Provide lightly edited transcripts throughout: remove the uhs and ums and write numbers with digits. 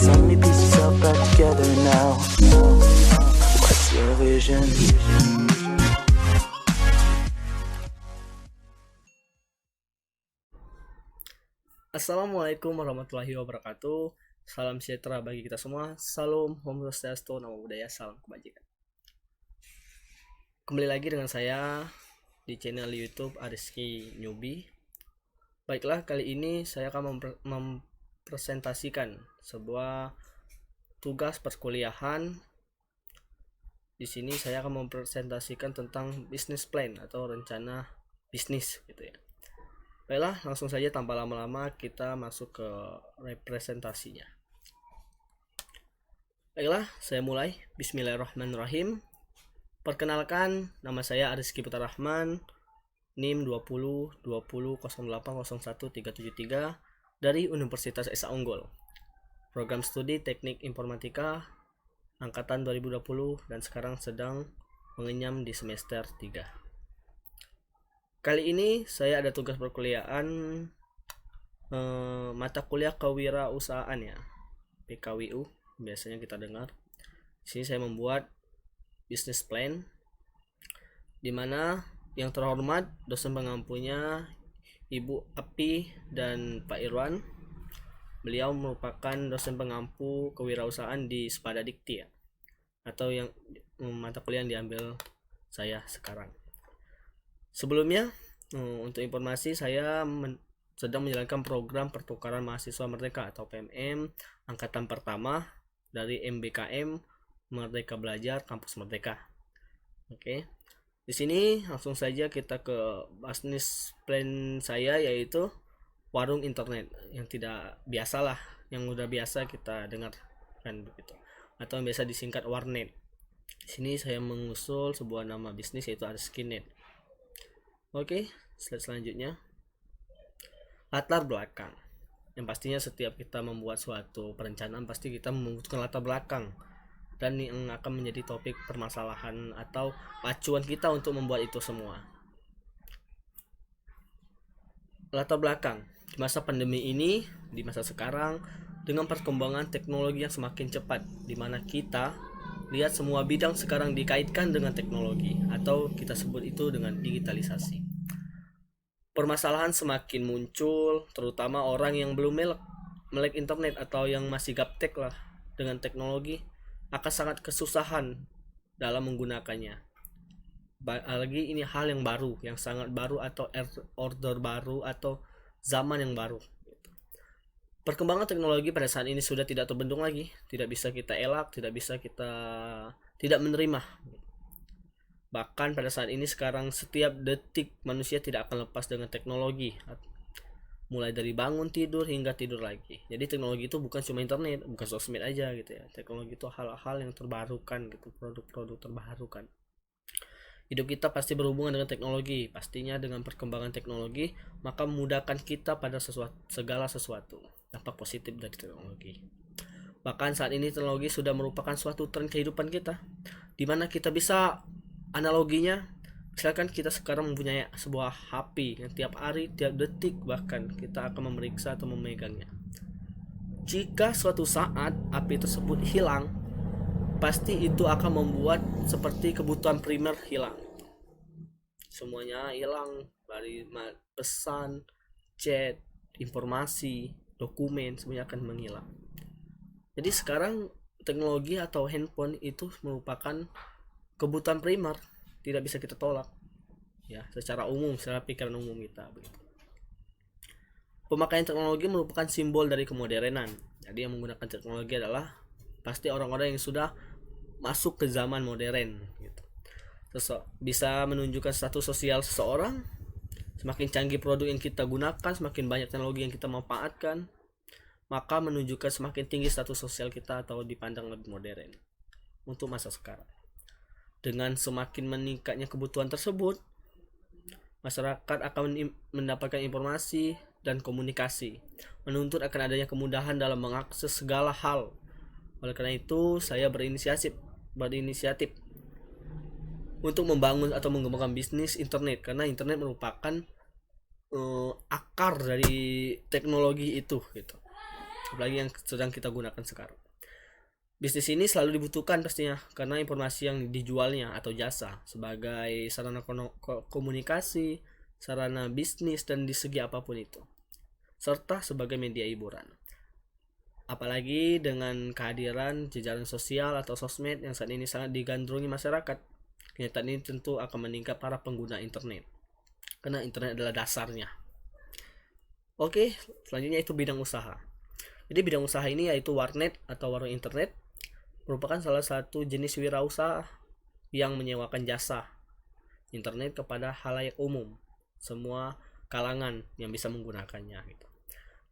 so many pieces all back together now. What's your vision? Assalamualaikum warahmatullahi wabarakatuh. Salam sejahtera bagi kita semua. Salam Om Swastiastu, Namo Buddhaya, salam kebajikan. Kembali lagi dengan saya di channel YouTube Ariski Newbie. Baiklah, kali ini saya akan mempresentasikan sebuah tugas perkuliahan. Di sini saya akan mempresentasikan tentang business plan atau rencana bisnis gitu ya. Baiklah, langsung saja tanpa lama-lama kita masuk ke representasinya. Baiklah, saya mulai. Bismillahirrahmanirrahim. Perkenalkan, nama saya Ariski Putra Rahman, NIM 20200801 dari Universitas Esa Unggul. Program studi Teknik Informatika angkatan 2020 dan sekarang sedang mengenyam di semester 3. Kali ini saya ada tugas perkuliahan mata kuliah kewirausahaan ya, PKWU biasanya kita dengar. Di sini saya membuat business plan, di mana yang terhormat dosen pengampunya Ibu Api dan Pak Irwan. Beliau merupakan dosen pengampu kewirausahaan di Spada Dikti ya, atau yang mata kuliah yang diambil saya sekarang. Sebelumnya, untuk informasi, saya sedang menjalankan program pertukaran mahasiswa merdeka atau PMM angkatan pertama dari MBKM Merdeka Belajar Kampus Merdeka. Oke. Di sini langsung saja kita ke business plan saya, yaitu warung internet yang tidak biasalah, yang udah biasa kita dengar kan begitu, atau yang biasa disingkat warnet. Di sini saya mengusul sebuah nama bisnis yaitu Ariskinet. Oke, slide selanjutnya. Latar belakang. Yang pastinya setiap kita membuat suatu perencanaan pasti kita membutuhkan latar belakang, dan yang akan menjadi topik permasalahan atau acuan kita untuk membuat itu semua. Latar belakang. Di masa pandemi ini, di masa sekarang, dengan perkembangan teknologi yang semakin cepat, di mana kita lihat semua bidang sekarang dikaitkan dengan teknologi, atau kita sebut itu dengan digitalisasi. Permasalahan semakin muncul, terutama orang yang belum melek internet atau yang masih gaptek lah dengan teknologi akan sangat kesusahan dalam menggunakannya. Lagi ini hal yang baru, yang sangat baru, atau order baru atau zaman yang baru. Perkembangan teknologi pada saat ini sudah tidak terbendung lagi, tidak bisa kita elak, tidak bisa kita tidak menerima. Bahkan pada saat ini sekarang setiap detik manusia tidak akan lepas dengan teknologi, mulai dari bangun tidur hingga tidur lagi. Jadi teknologi itu bukan cuma internet, bukan sosmed aja gitu ya. Teknologi itu hal-hal yang terbarukan gitu, produk-produk terbarukan. Hidup kita pasti berhubungan dengan teknologi. Pastinya dengan perkembangan teknologi maka memudahkan kita pada segala sesuatu. Dampak positif dari teknologi. Bahkan saat ini teknologi sudah merupakan suatu tren kehidupan kita, di mana kita bisa analoginya, misalkan kita sekarang mempunyai sebuah HP yang tiap hari, tiap detik bahkan kita akan memeriksa atau memegangnya. Jika suatu saat HP tersebut hilang, pasti itu akan membuat seperti kebutuhan primer hilang. Semuanya hilang, dari pesan, chat, informasi, dokumen, semuanya akan menghilang. Jadi sekarang teknologi atau handphone itu merupakan kebutuhan primer, tidak bisa kita tolak ya, secara umum, secara pikiran umum kita begitu. Pemakaian teknologi merupakan simbol dari kemodernan. Jadi yang menggunakan teknologi adalah pasti orang-orang yang sudah masuk ke zaman modern gitu. Bisa menunjukkan status sosial seseorang. Semakin canggih produk yang kita gunakan, semakin banyak teknologi yang kita manfaatkan, maka menunjukkan semakin tinggi status sosial kita atau dipandang lebih modern untuk masa sekarang. Dengan semakin meningkatnya kebutuhan tersebut, masyarakat akan mendapatkan informasi dan komunikasi, menuntut akan adanya kemudahan dalam mengakses segala hal. Oleh karena itu, saya berinisiatif untuk membangun atau mengembangkan bisnis internet, karena internet merupakan akar dari teknologi itu gitu. apalagi yang sedang kita gunakan sekarang. Bisnis ini selalu dibutuhkan pastinya karena informasi yang dijualnya atau jasa sebagai sarana komunikasi, sarana bisnis, dan di segi apapun itu, serta sebagai media hiburan. Apalagi dengan kehadiran jejaring sosial atau sosmed yang saat ini sangat digandrungi masyarakat, kenyataan ini tentu akan meningkat para pengguna internet karena internet adalah dasarnya. Oke, selanjutnya itu bidang usaha. Jadi bidang usaha ini yaitu warnet atau warung internet merupakan salah satu jenis wirausaha yang menyewakan jasa internet kepada halayak umum, semua kalangan yang bisa menggunakannya gitu.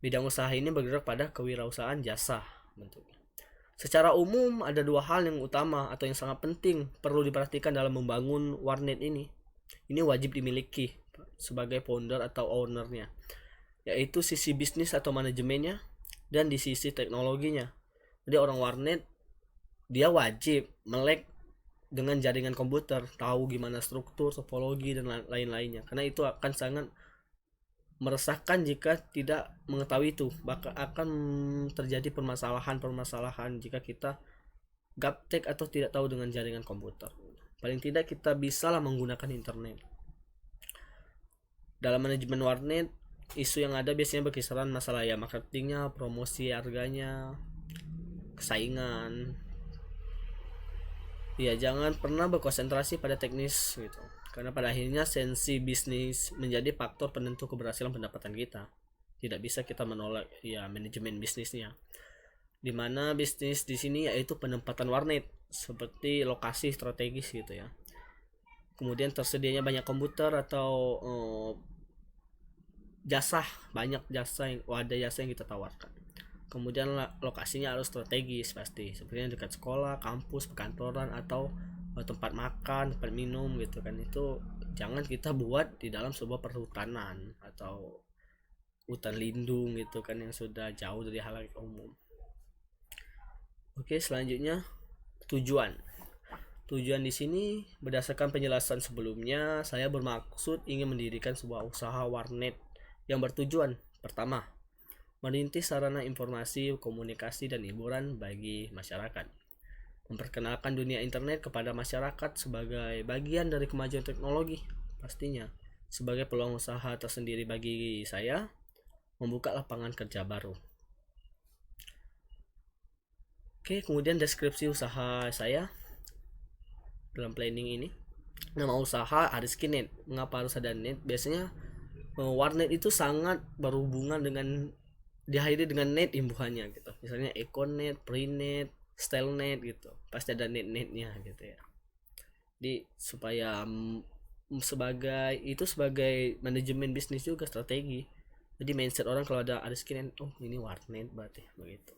Bidang usaha ini bergerak pada kewirausahaan jasa bentuknya. Secara umum ada dua hal yang utama atau yang sangat penting perlu diperhatikan dalam membangun warnet ini. Ini wajib dimiliki sebagai founder atau ownernya, yaitu sisi bisnis atau manajemennya dan di sisi teknologinya. Jadi orang warnet dia wajib melek dengan jaringan komputer, tahu gimana struktur, topologi, dan lain-lainnya, karena itu akan sangat meresahkan jika tidak mengetahui itu. Bahkan akan terjadi permasalahan jika kita gaptek atau tidak tahu dengan jaringan komputer. Paling tidak kita bisalah menggunakan internet. Dalam manajemen warnet, isu yang ada biasanya berkisaran masalah ya marketingnya, promosi harganya, kesaingan. Ya jangan pernah berkonsentrasi pada teknis gitu, karena pada akhirnya sensi bisnis menjadi faktor penentu keberhasilan pendapatan kita. Tidak bisa kita menolak ya manajemen bisnisnya. Dimana bisnis di sini yaitu penempatan warnet seperti lokasi strategis gitu ya. Kemudian tersedianya banyak komputer atau banyak jasa yang kita tawarkan. Kemudian lokasinya harus strategis pasti, seperti dekat sekolah, kampus, perkantoran, atau tempat makan, tempat minum gitu kan. Itu jangan kita buat di dalam sebuah perhutanan atau hutan lindung gitu kan, yang sudah jauh dari halayak umum. Oke, selanjutnya tujuan di sini berdasarkan penjelasan sebelumnya, saya bermaksud ingin mendirikan sebuah usaha warnet yang bertujuan pertama, merintis sarana informasi, komunikasi, dan hiburan bagi masyarakat, memperkenalkan dunia internet kepada masyarakat sebagai bagian dari kemajuan teknologi, pastinya sebagai peluang usaha tersendiri bagi saya, membuka lapangan kerja baru. Oke, kemudian deskripsi usaha saya dalam planning ini. Nama usaha Ariskinet. Mengapa harus ada net? Biasanya warnet itu sangat berhubungan dengan diakhiri dengan net imbuhannya gitu. Misalnya Econet, Prenet, Stylenet gitu. Pasti ada net-netnya gitu ya. Jadi supaya sebagai manajemen bisnis juga strategi. Jadi mindset orang kalau ada Ariskinet, oh ini warnet berarti begitu.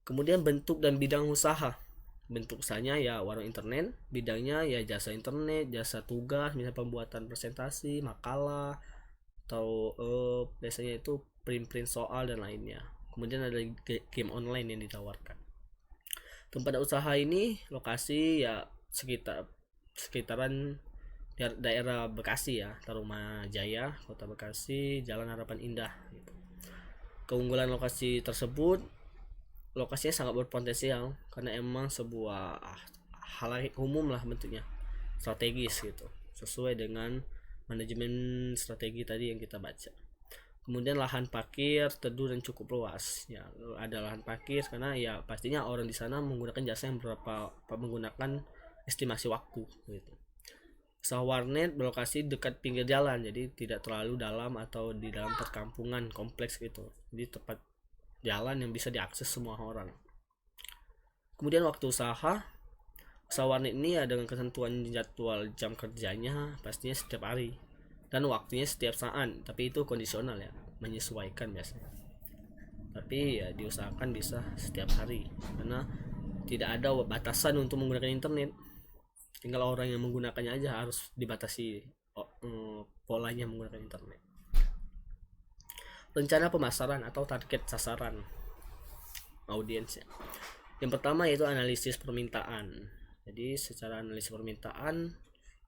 Kemudian bentuk dan bidang usaha. Bentuk usahanya ya warung internet, bidangnya ya jasa internet, jasa tugas, misalnya pembuatan presentasi, makalah, atau biasanya itu print soal dan lainnya. Kemudian ada game online yang ditawarkan. Tempat usaha ini lokasi ya sekitaran daerah Bekasi ya, Tarumajaya, Kota Bekasi, Jalan Harapan Indah gitu. Keunggulan lokasi tersebut, lokasinya sangat berpotensial karena emang sebuah halayak umum lah bentuknya, strategis gitu, sesuai dengan manajemen strategi tadi yang kita baca. Kemudian lahan parkir teduh dan cukup luas ya, ada lahan parkir karena ya pastinya orang di sana menggunakan jasa yang menggunakan estimasi waktu gitu. Usaha warnet berlokasi dekat pinggir jalan, jadi tidak terlalu dalam atau di dalam perkampungan kompleks gitu, jadi tepat jalan yang bisa diakses semua orang. Kemudian waktu usaha warnet ini ada dengan ketentuan jadwal jam kerjanya pastinya setiap hari dan waktunya setiap saat, tapi itu kondisional ya, menyesuaikan biasanya. Tapi ya diusahakan bisa setiap hari karena tidak ada batasan untuk menggunakan internet. Tinggal orang yang menggunakannya aja harus dibatasi polanya menggunakan internet. Rencana pemasaran atau target sasaran audiensnya. Yang pertama yaitu analisis permintaan. Jadi secara analisis permintaan,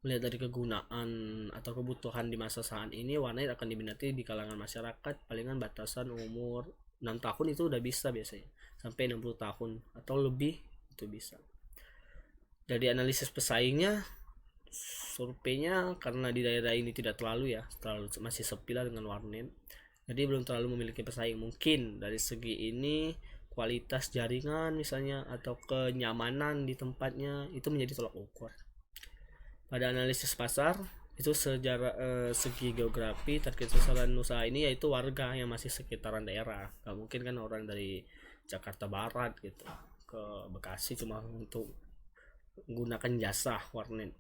melihat dari kegunaan atau kebutuhan di masa saat ini, warnet akan diminati di kalangan masyarakat palingan batasan umur 6 tahun itu udah bisa biasanya, sampai 60 tahun atau lebih itu bisa. Dari analisis pesaingnya, surveinya karena di daerah ini tidak terlalu masih sepi lah dengan warnet, jadi belum terlalu memiliki pesaing. Mungkin dari segi ini kualitas jaringan misalnya atau kenyamanan di tempatnya itu menjadi tolak ukur. Pada analisis pasar itu segi geografi, target sasaran usaha ini yaitu warga yang masih sekitaran daerah. Gak mungkin kan orang dari Jakarta Barat gitu ke Bekasi cuma untuk menggunakan jasa warnet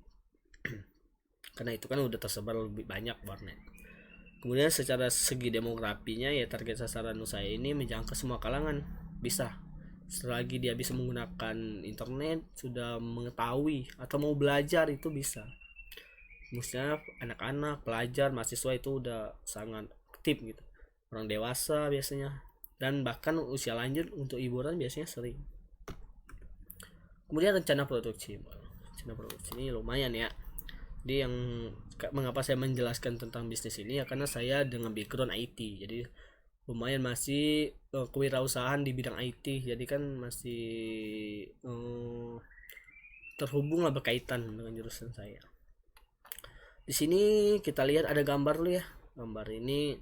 karena itu kan udah tersebar lebih banyak warnet. Kemudian secara segi demografinya ya target sasaran usaha ini menjangkau semua kalangan, bisa selagi dia bisa menggunakan internet, sudah mengetahui atau mau belajar itu bisa. Maksudnya anak-anak, pelajar, mahasiswa itu udah sangat aktif gitu, orang dewasa biasanya, dan bahkan usia lanjut untuk hiburan biasanya sering. Kemudian rencana produksi ini lumayan ya. Jadi yang mengapa saya menjelaskan tentang bisnis ini ya karena saya dengan background IT, jadi lumayan masih kewirausahaan di bidang IT, jadi kan masih terhubung lah, berkaitan dengan jurusan saya. Di sini kita lihat ada gambar dulu ya. Gambar ini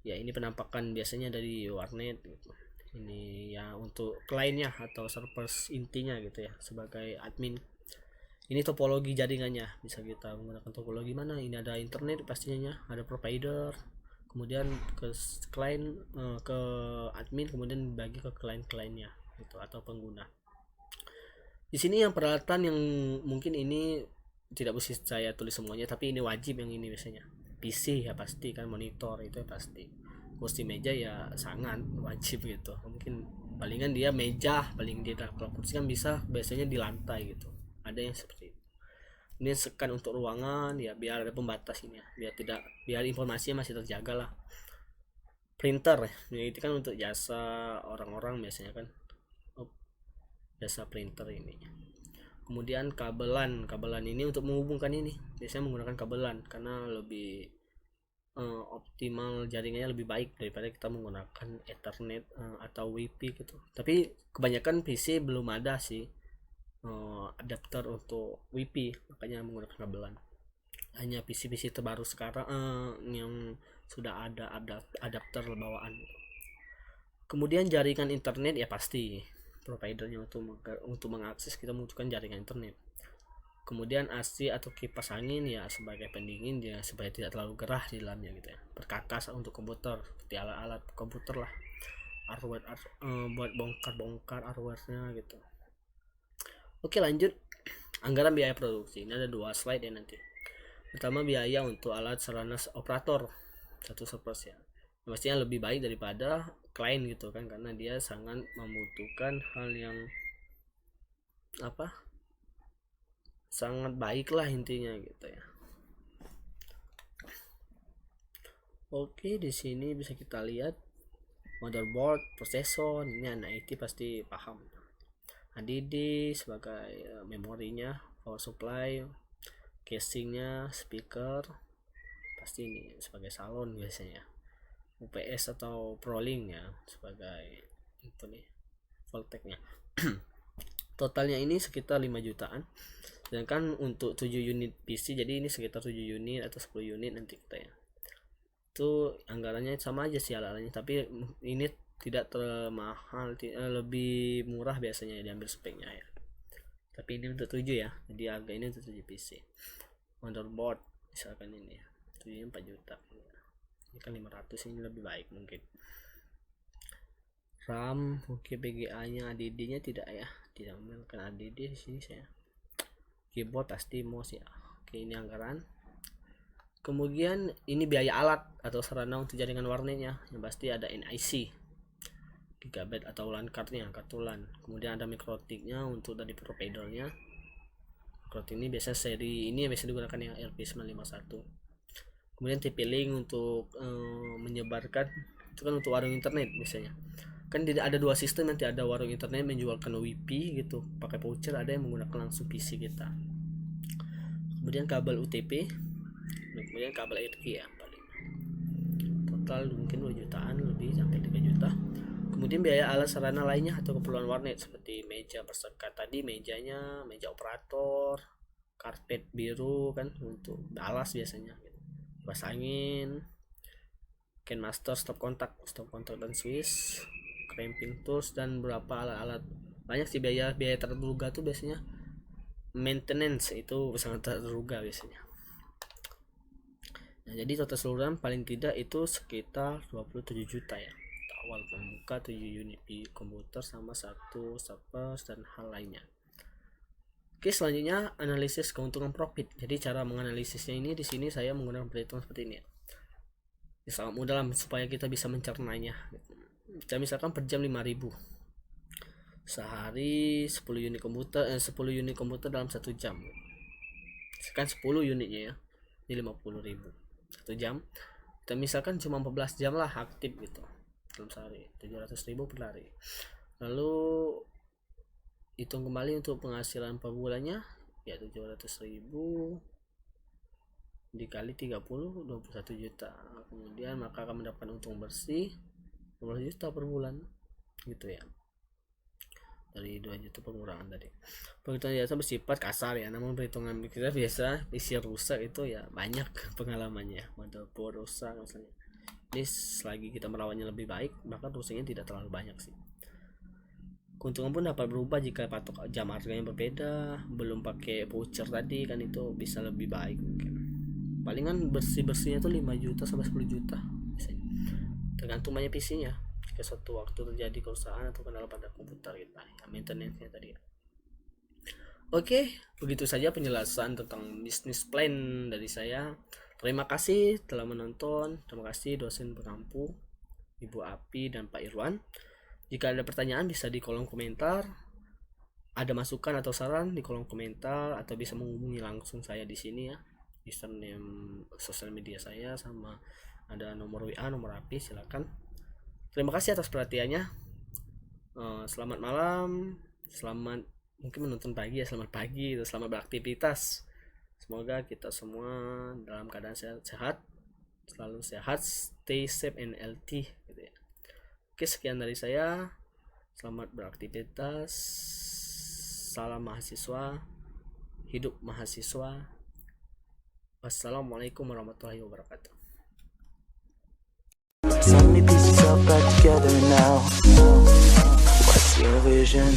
ya ini penampakan biasanya dari warnet gitu. Ini ya untuk kliennya atau server intinya gitu ya, sebagai admin. Ini topologi jaringannya, bisa kita menggunakan topologi mana. Ini ada internet pastinya, ada provider, kemudian ke klien, ke admin, kemudian dibagi ke klien-kliennya gitu atau pengguna. Di sini yang peralatan yang mungkin ini tidak mesti saya tulis semuanya, tapi ini wajib yang ini biasanya. PC ya pasti kan, monitor itu ya pasti. Kursi meja ya sangat wajib gitu. Mungkin palingan dia meja, paling dia kalau kursi kan bisa biasanya di lantai gitu. Ada yang seperti itu. Ini sekan untuk ruangan ya, biar ada pembatas ini ya, biar informasinya masih terjaga lah. Printer ya, itu kan untuk jasa orang-orang biasanya kan, jasa printer ini. Kemudian kabelan ini untuk menghubungkan ini biasanya menggunakan kabelan karena lebih optimal, jaringannya lebih baik daripada kita menggunakan Ethernet atau WiFi gitu. Tapi kebanyakan PC belum ada sih adapter untuk WiFi, makanya menggunakan kabelan. Hanya PC-PC terbaru sekarang yang sudah ada adapter bawaan. Kemudian jaringan internet ya pasti providernya untuk mengakses kita membutuhkan jaringan internet. Kemudian AC atau kipas angin ya sebagai pendingin ya, supaya tidak terlalu gerah di dalamnya gitu ya. Perkakas untuk komputer, seperti alat-alat komputer lah, hardware buat bongkar hardware-nya gitu. Oke, lanjut. Anggaran biaya produksi. Ini ada 2 slide ya nanti. Pertama, biaya untuk alat sarana operator satu server ya. Pastinya lebih baik daripada klien gitu kan, karena dia sangat membutuhkan hal yang sangat baik lah intinya gitu ya. Oke, di sini bisa kita lihat motherboard, prosesor. Ini anak IT pasti paham. HDD sebagai memorinya, power supply, casingnya, speaker, pasti ini sebagai salon biasanya. UPS atau Prolink ya sebagai itu nih volteknya. Totalnya ini sekitar 5 jutaan. Sedangkan untuk 7 unit PC, jadi ini sekitar 7 unit atau 10 unit nanti kita ya. Itu anggarannya sama aja sih alatnya, tapi ini tidak termahal, lebih murah biasanya diambil speknya ya. Tapi ini untuk 7 ya, jadi harga ini untuk 7 PC. Motherboard misalkan ini ya, 7 4 juta. Ini kan 500, ini lebih baik mungkin. RAM, oke, VGA nya, ADD nya tidak ya, tidak menggunakan ADD di sini saya. Keyboard pasti mouse ya. Oke, ini anggaran. Kemudian ini biaya alat atau sarana untuk jaringan warnetnya, yang pasti ada NIC, gigabyte atau LAN cardnya, kartu LAN. Kemudian ada mikrotiknya untuk dari providernya. Mikrotik ini biasa seri ini biasa digunakan yang RP951. Kemudian TP-Link untuk menyebarkan, itu kan untuk warung internet biasanya. Kan tidak ada 2 sistem, nanti ada warung internet menjualkan WiFi gitu pakai voucher, ada yang menggunakan langsung PC kita. Kemudian kabel UTP, kemudian kabel Ethernet ya paling. Total mungkin 2 jutaan lebih sampai 3 juta. Kemudian biaya alat sarana lainnya atau keperluan warnet seperti meja bersekat tadi, mejanya, meja operator, karpet biru kan untuk alas biasanya gitu. Kipas angin, Master, stop kontak dan switch, cramping tools, dan beberapa alat-alat. Banyak sih biaya terduga tuh biasanya maintenance, itu sangat terduga biasanya. Nah, jadi total keseluruhan paling tidak itu sekitar 27 juta ya. Awal membuka 7 unit komputer sama 1 server dan hal lainnya. Oke, selanjutnya analisis keuntungan profit. Jadi cara menganalisisnya ini di sini saya menggunakan perhitungan seperti ini ya. Ini sangat mudah lah supaya kita bisa mencernanya. Kita misalkan per jam 5.000. Sehari 10 unit komputer dalam 1 jam. Sekarang 10 unitnya ya. Ini 50.000. 1 jam. Kita misalkan cuma 14 jam lah aktif gitu. Dalam sehari 700.000 per hari. Lalu hitung kembali untuk penghasilan per bulannya ya 700.000 dikali 30 21 juta. Kemudian maka akan mendapatkan untung bersih 12 juta per bulan gitu ya, dari 2 juta pengurangan tadi. Perhitungan biasa bersifat kasar ya, namun perhitungan kita biasa isi rusak itu ya banyak pengalamannya, motherboard rusak misalnya. Jadi selagi kita merawatnya lebih baik maka rusaknya tidak terlalu banyak sih. Keuntungan pun dapat berubah jika patok jam harganya berbeda, belum pakai voucher tadi kan, itu bisa lebih baik mungkin. Palingan bersihnya tuh 5 juta sampai 10 juta biasanya. Tergantung banyak PC-nya. Jika suatu waktu terjadi kerusakan atau kendala pada komputer kita, ya maintenance-nya tadi ya. Oke, begitu saja penjelasan tentang bisnis plan dari saya. Terima kasih telah menonton. Terima kasih dosen pengampu Ibu Api dan Pak Irwan. Jika ada pertanyaan bisa di kolom komentar. Ada masukan atau saran di kolom komentar, atau bisa menghubungi langsung saya di sini ya. Username sosial media saya sama ada nomor WA, nomor HP, silakan. Terima kasih atas perhatiannya. Selamat malam, selamat mungkin menonton pagi ya, selamat pagi, selamat beraktivitas. Semoga kita semua dalam keadaan sehat, selalu sehat, stay safe and healthy gitu ya. Oke, sekian dari saya. Selamat beraktivitas. Salam mahasiswa. Hidup mahasiswa. Wassalamualaikum warahmatullahi wabarakatuh. So many pieces all back together now. What's your vision?